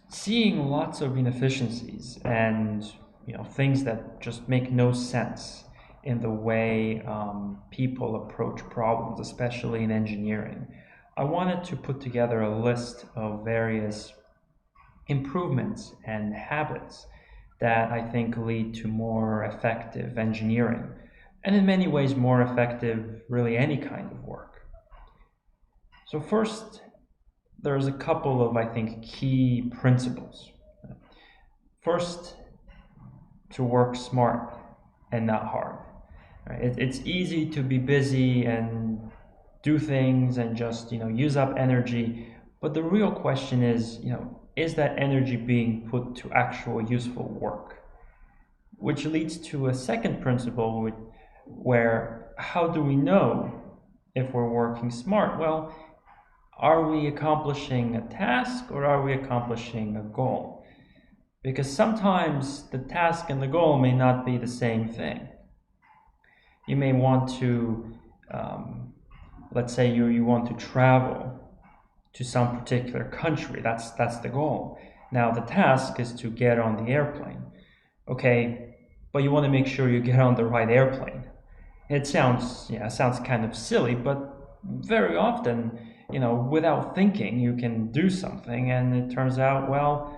seeing lots of inefficiencies and things that just make no sense in the way people approach problems, especially in engineering. I wanted to put together a list of various improvements and habits that I think lead to more effective engineering, and in many ways more effective really any kind of work. So first, there's a couple of, I think, key principles. First, to work smart and not hard. Right? It's easy to be busy and do things and just use up energy, but the real question is that energy being put to actual useful work? Which leads to a second principle, where how do we know if we're working smart? Well, are we accomplishing a task or are we accomplishing a goal? Because sometimes the task and the goal may not be the same thing. You may want to, let's say you want to travel to some particular country. That's the goal. Now the task is to get on the airplane. Okay, but you want to make sure you get on the right airplane. It sounds kind of silly, but very often, without thinking, you can do something and it turns out, well,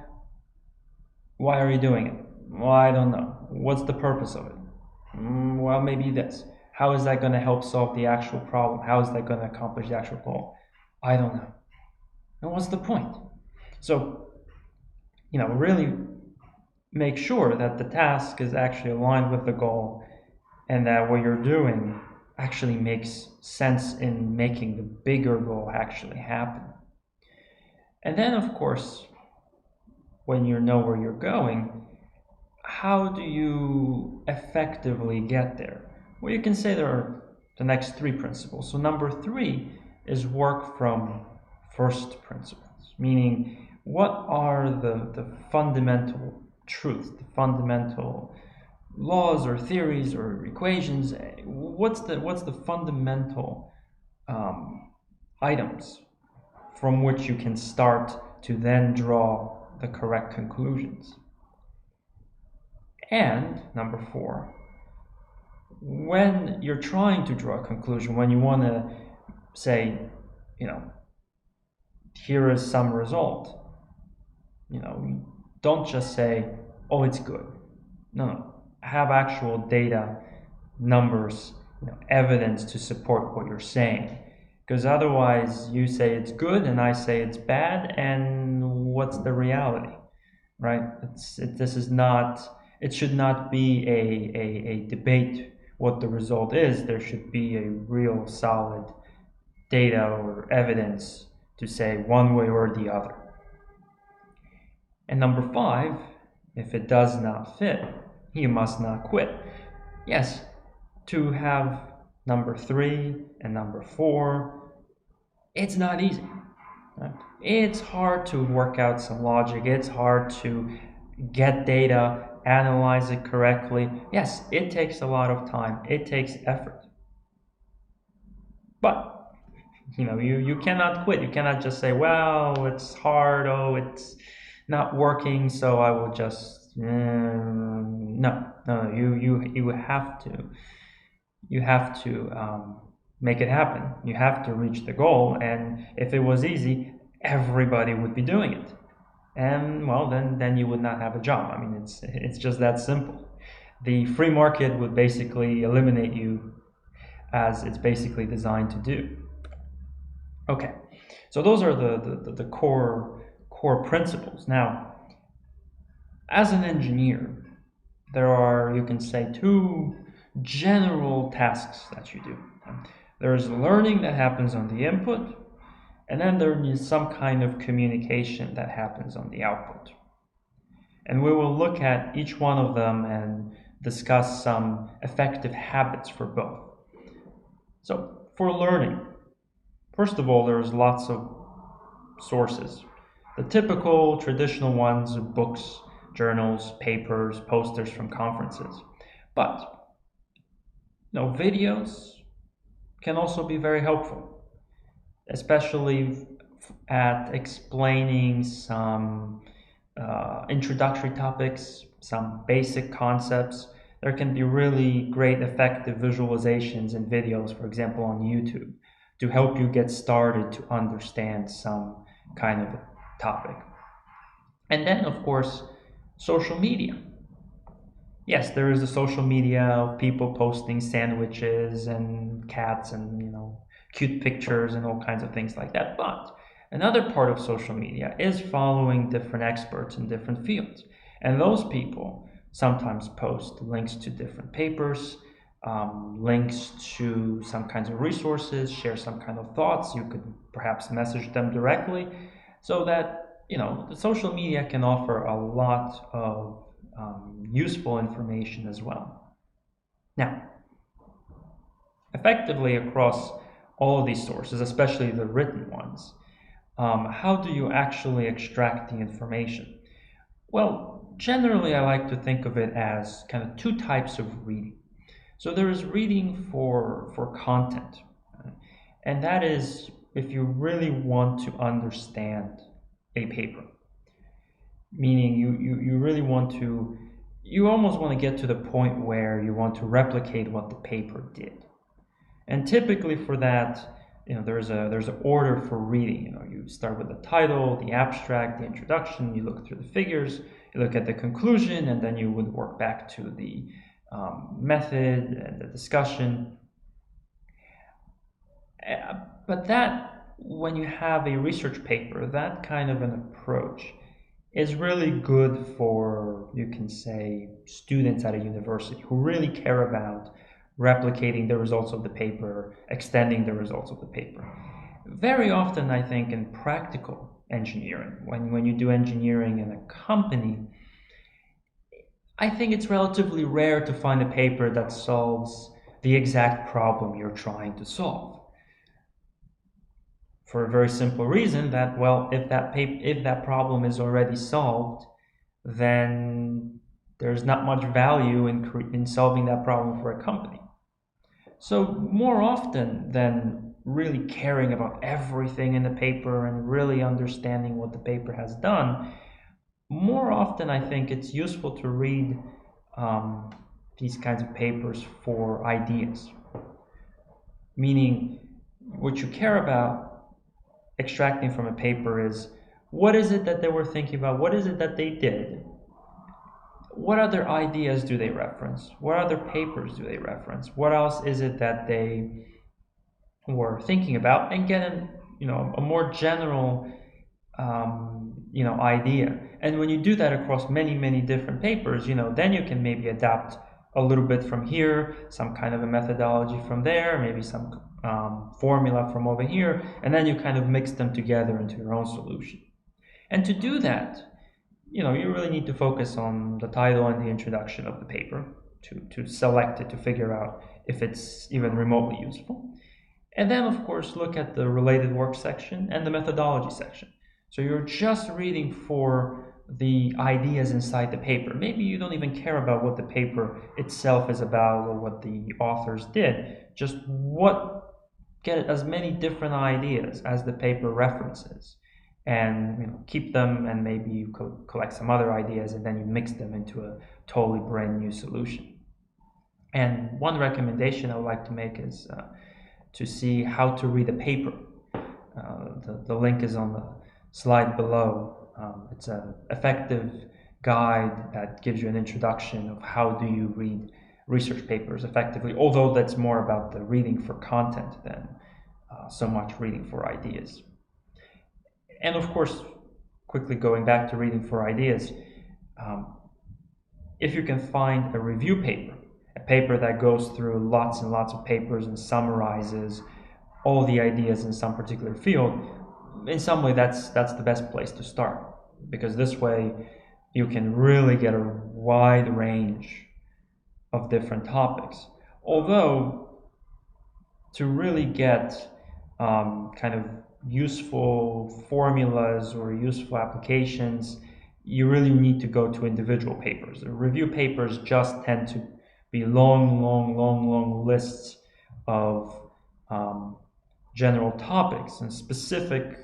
why are you doing it? Well, I don't know. What's the purpose of it? Well, maybe this. How is that going to help solve the actual problem? How is that going to accomplish the actual goal? I don't know. And what's the point? So, really make sure that the task is actually aligned with the goal and that what you're doing actually makes sense in making the bigger goal actually happen. And then, of course, when you know where you're going, how do you effectively get there? Well, you can say there are the next three principles. So number 3 is work from first principles, meaning what are the fundamental truths, the fundamental laws or theories or equations? What's the fundamental items from which you can start to then draw the correct conclusions? And number 4, when you're trying to draw a conclusion, when you want to say, here is some result, don't just say, oh, it's good. No, have actual data, numbers, evidence to support what you're saying. Because otherwise you say it's good and I say it's bad, and what's the reality, right? It should not be a debate what the result is. There should be a real solid data or evidence to say one way or the other. And number 5, if it does not fit, you must not quit. Yes, to have number 3 and number 4, it's not easy. Right? It's hard to work out some logic. It's hard to get data, analyze it correctly. Yes, it takes a lot of time. It takes effort. But you cannot quit. You cannot just say, well, it's hard. Oh, it's not working, so I will just no. You have to make it happen. You have to reach the goal, and if it was easy, everybody would be doing it, and well, then you would not have a job. I mean, it's just that simple. The free market would basically eliminate you, as it's basically designed to do. Okay, so those are the core principles. Now, as an engineer, there are, you can say, 2 general tasks that you do. There's learning that happens on the input, and then there is some kind of communication that happens on the output. And we will look at each one of them and discuss some effective habits for both. So, for learning, first of all, there's lots of sources. The typical traditional ones are books, journals, papers, posters from conferences. But videos can also be very helpful, especially at explaining some introductory topics, some basic concepts. There can be really great effective visualizations and videos, for example, on YouTube, to help you get started to understand some kind of topic. And then, of course, social media. Yes, there is a social media of people posting sandwiches and cats and, cute pictures and all kinds of things like that. But another part of social media is following different experts in different fields. And those people sometimes post links to different papers, links to some kinds of resources, share some kind of thoughts. You could perhaps message them directly, so that the social media can offer a lot of useful information as well. Now, effectively across all of these sources, especially the written ones, how do you actually extract the information? Well, generally I like to think of it as kind of two types of reading. So there is reading for content, and that is if you really want to understand a paper, meaning you really want to, you almost want to get to the point where you want to replicate what the paper did. And typically for that, there's an order for reading. You start with the title, the abstract, the introduction, you look through the figures, you look at the conclusion, and then you would work back to the method and the discussion. But that, when you have a research paper, that kind of an approach is really good for, you can say, students at a university who really care about replicating the results of the paper, extending the results of the paper. Very often, I think, in practical engineering, when you do engineering in a company, I think it's relatively rare to find a paper that solves the exact problem you're trying to solve. For a very simple reason that, well, if that problem is already solved, then there's not much value in solving that problem for a company. So more often than really caring about everything in the paper and really understanding what the paper has done, more often I think it's useful to read these kinds of papers for ideas. Meaning, what you care about extracting from a paper is, what is it that they were thinking about? What is it that they did? What other ideas do they reference? What other papers do they reference? What else is it that they were thinking about? And get a more general idea. And when you do that across many, many different papers, then you can maybe adapt a little bit from here, some kind of a methodology from there, maybe some formula from over here, and then you kind of mix them together into your own solution. And to do that, you really need to focus on the title and the introduction of the paper to select it, to figure out if it's even remotely useful. And then, of course, look at the related work section and the methodology section. So you're just reading for the ideas inside the paper. Maybe you don't even care about what the paper itself is about or what the authors did. Just get as many different ideas as the paper references, and keep them, and maybe you collect some other ideas, and then you mix them into a totally brand new solution. And one recommendation I would like to make is to see how to read a paper. The link is on the slide below. It's an effective guide that gives you an introduction of how do you read research papers effectively, although that's more about the reading for content than so much reading for ideas. And of course, quickly going back to reading for ideas, if you can find a review paper, a paper that goes through lots and lots of papers and summarizes all the ideas in some particular field, in some way that's the best place to start, because this way you can really get a wide range of different topics. Although, to really get kind of useful formulas or useful applications, you really need to go to individual papers. The review papers just tend to be long lists of general topics, and specific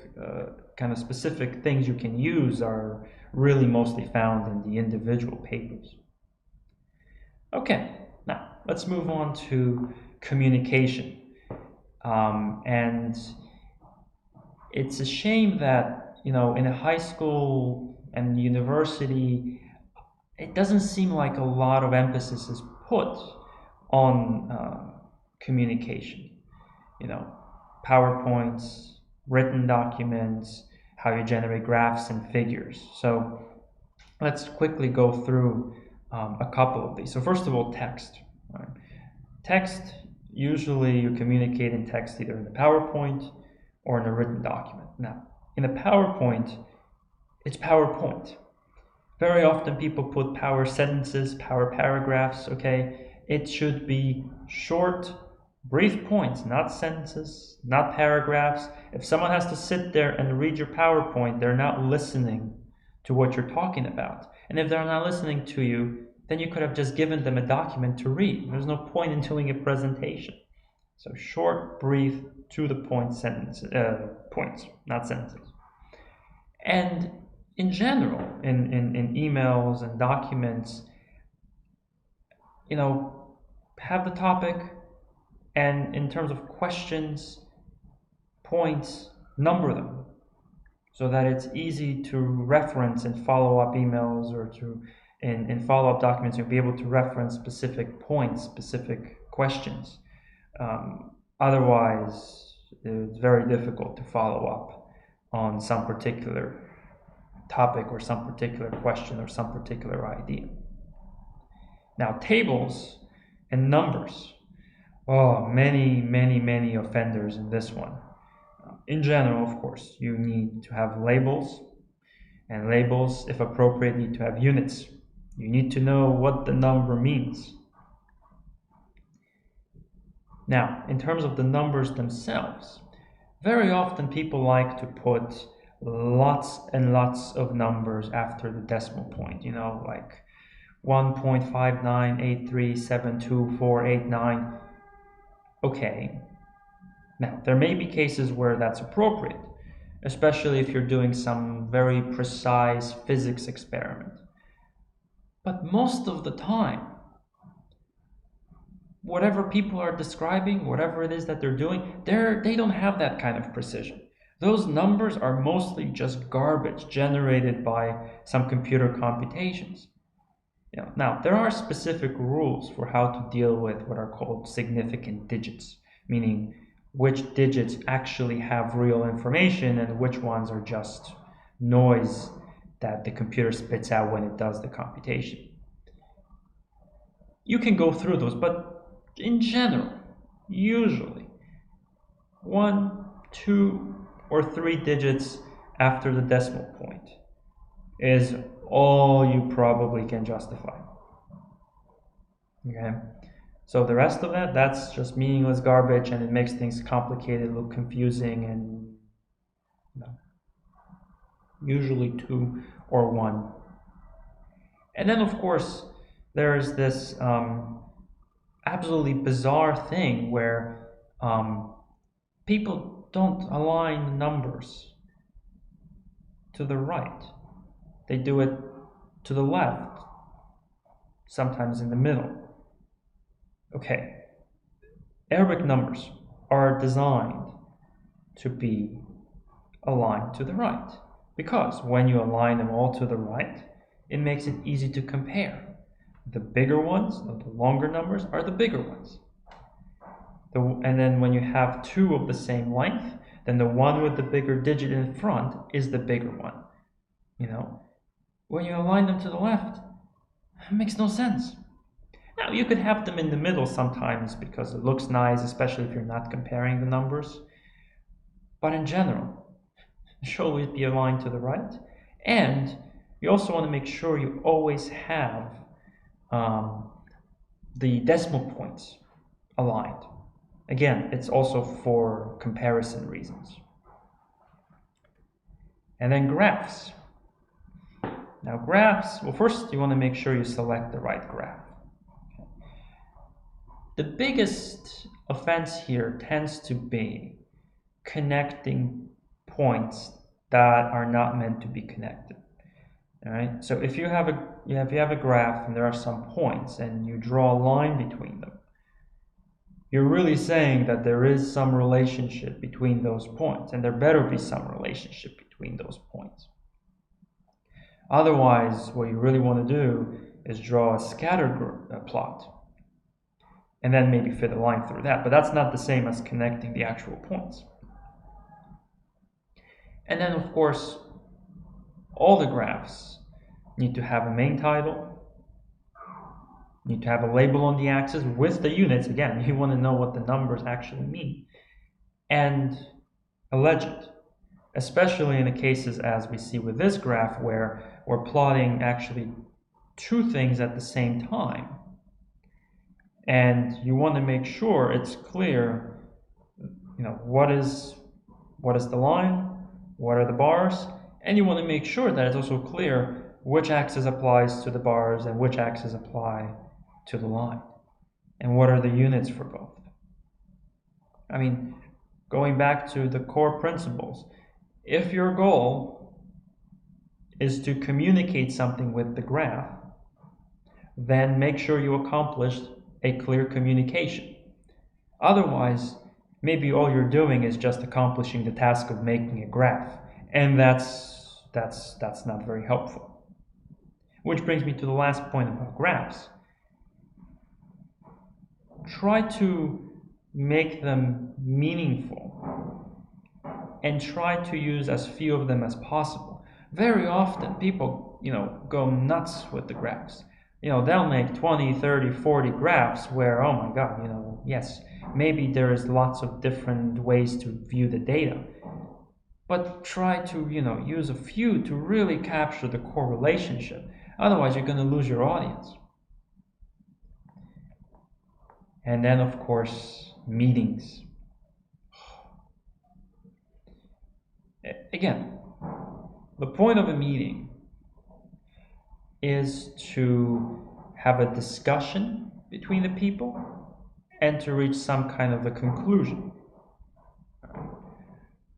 things you can use are really mostly found in the individual papers. Okay, now let's move on to communication. And it's a shame that, in a high school and university, it doesn't seem like a lot of emphasis is put on communication. You know, PowerPoints, written documents, how you generate graphs and figures. So let's quickly go through a couple of these. So first of all, text. Right? Text, usually you communicate in text either in the PowerPoint or in a written document. Now, in a PowerPoint, it's PowerPoint. Very often people put power sentences, power paragraphs, okay? It should be short, brief points, not sentences, not paragraphs. If someone has to sit there and read your PowerPoint, they're not listening to what you're talking about. And if they're not listening to you, then you could have just given them a document to read. There's no point in doing a presentation. So short, brief, to the point points, not sentences. And in general, in emails and documents, have the topic, and in terms of questions, points, number them so that it's easy to reference in follow-up emails or in follow-up documents. You'll be able to reference specific points, specific questions. Otherwise, it's very difficult to follow up on some particular topic or some particular question or some particular idea. Now, tables and numbers. Oh, many offenders in this one. In general, of course, you need to have labels, and labels, if appropriate, need to have units. You need to know what the number means. Now, in terms of the numbers themselves, very often people like to put lots and lots of numbers after the decimal point, like 1.598372489. Okay. Now, there may be cases where that's appropriate, especially if you're doing some very precise physics experiment. But most of the time, whatever people are describing, whatever it is that they're doing, they don't have that kind of precision. Those numbers are mostly just garbage generated by some computer computations. Now, there are specific rules for how to deal with what are called significant digits, meaning which digits actually have real information and which ones are just noise that the computer spits out when it does the computation. You can go through those, but in general, usually 1, 2, or 3 digits after the decimal point is all you probably can justify. Okay? So the rest of that, that's just meaningless garbage, and it makes things complicated, look confusing, and usually 2 or 1. And then, of course, there's this absolutely bizarre thing where people don't align numbers to the right. They do it to the left, sometimes in the middle. Okay, Arabic numbers are designed to be aligned to the right, because when you align them all to the right, it makes it easy to compare. The bigger ones, the longer numbers, are the bigger ones. And then when you have 2 of the same length, then the one with the bigger digit in front is the bigger one. When you align them to the left, it makes no sense. Now, you could have them in the middle sometimes because it looks nice, especially if you're not comparing the numbers. But in general, it should always be aligned to the right. And you also want to make sure you always have the decimal points aligned. Again, it's also for comparison reasons. And then graphs. Now, graphs, well, first you want to make sure you select the right graph. The biggest offense here tends to be connecting points that are not meant to be connected. All right. So if you have a graph and there are some points and you draw a line between them, you're really saying that there is some relationship between those points, and there better be some relationship between those points. Otherwise, what you really want to do is draw a scatter plot and then maybe fit a line through that. But that's not the same as connecting the actual points. And then, of course, all the graphs need to have a main title, need to have a label on the axis with the units. Again, you want to know what the numbers actually mean. And a legend, especially in the cases as we see with this graph where we're plotting actually two things at the same time. And you want to make sure it's clear, what is the line, what are the bars, and you want to make sure that it's also clear which axis applies to the bars and which axis apply to the line, and what are the units for both. I mean, going back to the core principles, if your goal is to communicate something with the graph, then make sure you accomplish a clear communication. Otherwise, maybe all you're doing is just accomplishing the task of making a graph, and that's not very helpful. Which brings me to the last point about graphs. Try to make them meaningful and try to use as few of them as possible. Very often people, go nuts with the graphs. They'll make 20, 30, 40 graphs where, oh my God, yes, maybe there is lots of different ways to view the data. But try to, use a few to really capture the core relationship. Otherwise, you're going to lose your audience. And then, of course, meetings. Again, the point of a meeting is to have a discussion between the people and to reach some kind of a conclusion.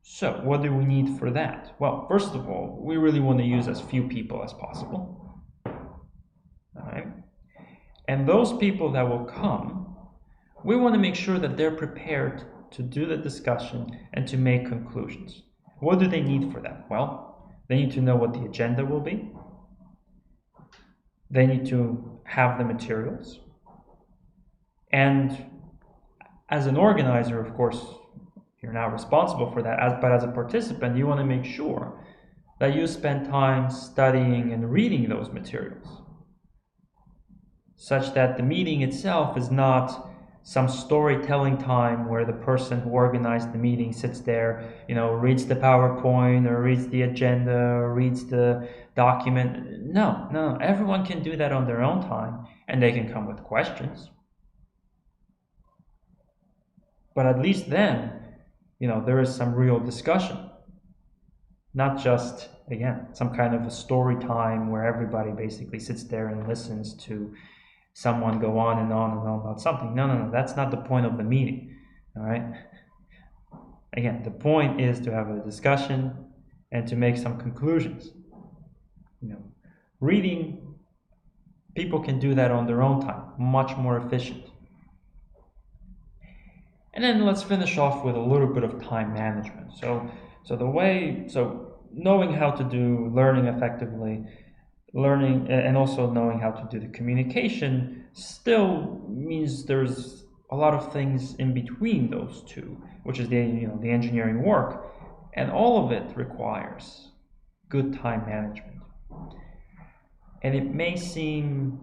So, what do we need for that? Well, first of all, we really want to use as few people as possible. All right? And those people that will come, we want to make sure that they're prepared to do the discussion and to make conclusions. What do they need for that? Well, they need to know what the agenda will be. They need to have the materials. And as an organizer, of course, you're now responsible for that. But as a participant, you want to make sure that you spend time studying and reading those materials, such that the meeting itself is not some storytelling time where the person who organized the meeting sits there, reads the PowerPoint or reads the agenda or reads the document. No, everyone can do that on their own time and they can come with questions. But at least then, there is some real discussion. Not just, again, some kind of a story time where everybody basically sits there and listens to someone go on and on and on about something. No, that's not the point of the meeting. All right? Again, the point is to have a discussion and to make some conclusions. Reading, people can do that on their own time, much more efficient. And then let's finish off with a little bit of time management. So knowing how to do learning effectively, learning and also knowing how to do the communication still means there's a lot of things in between those two, which is the engineering work, and all of it requires good time management. And it may seem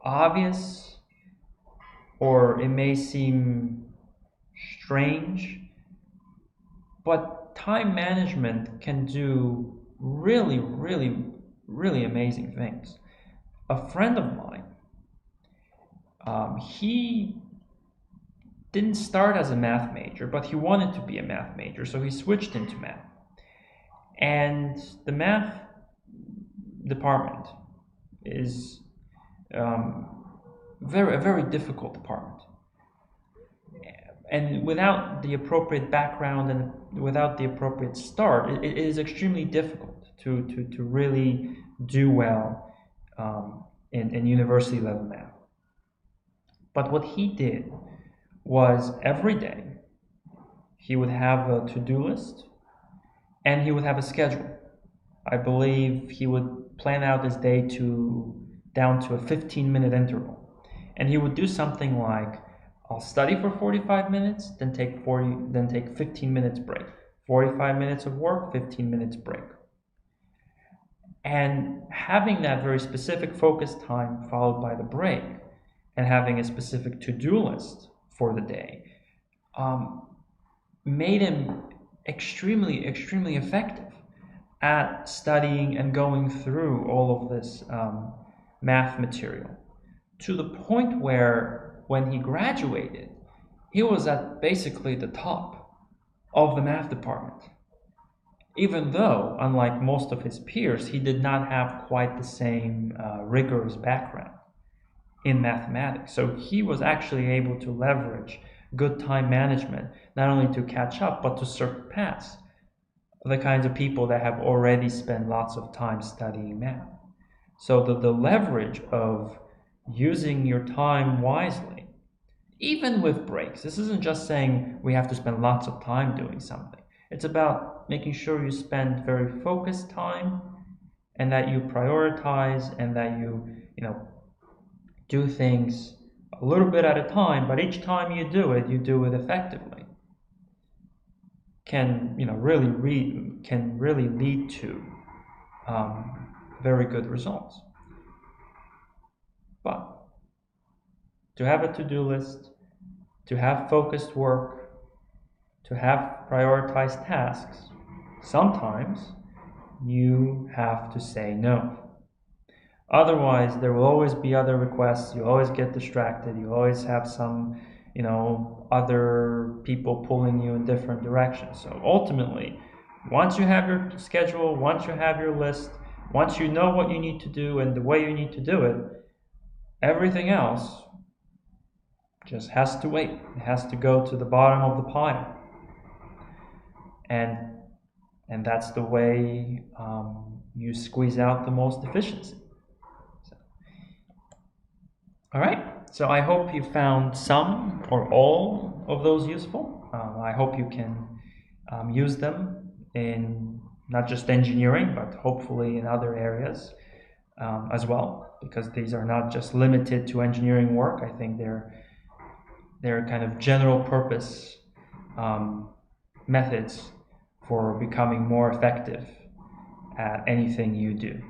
obvious, or it may seem strange, but time management can do really, really, really amazing things. A friend of mine, he didn't start as a math major, but he wanted to be a math major, so he switched into math. And the math department is a very difficult department. And without the appropriate background and without the appropriate start, it is extremely difficult to really do well in university level math. But what he did was every day he would have a to-do list and he would have a schedule. I believe he would plan out his day down to a 15-minute interval. And he would do something like, I'll study for 45 minutes, then take 15 minutes break. 45 minutes of work, 15 minutes break. And having that very specific focus time followed by the break, and having a specific to-do list for the day, made him extremely, extremely effective at studying and going through all of this math material, to the point where when he graduated, he was at basically the top of the math department. Even though, unlike most of his peers, he did not have quite the same rigorous background in mathematics. So he was actually able to leverage good time management, not only to catch up, but to surpass the kinds of people that have already spent lots of time studying math. So the leverage of using your time wisely, even with breaks. This isn't just saying we have to spend lots of time doing something. It's about making sure you spend very focused time, and that you prioritize, and that you do things a little bit at a time, but each time you do it effectively. Can really lead to very good results. But to have a to-do list, to have focused work, to have prioritized tasks, sometimes you have to say no. Otherwise, there will always be other requests. You always get distracted. You always have some, other people pulling you in different directions. So ultimately, once you have your schedule, once you have your list, once you know what you need to do and the way you need to do it, everything else just has to wait. It has to go to the bottom of the pile. And that's the way you squeeze out the most efficiency. All right, so I hope you found some or all of those useful. I hope you can use them in not just engineering, but hopefully in other areas as well, because these are not just limited to engineering work. I think they're kind of general purpose methods for becoming more effective at anything you do.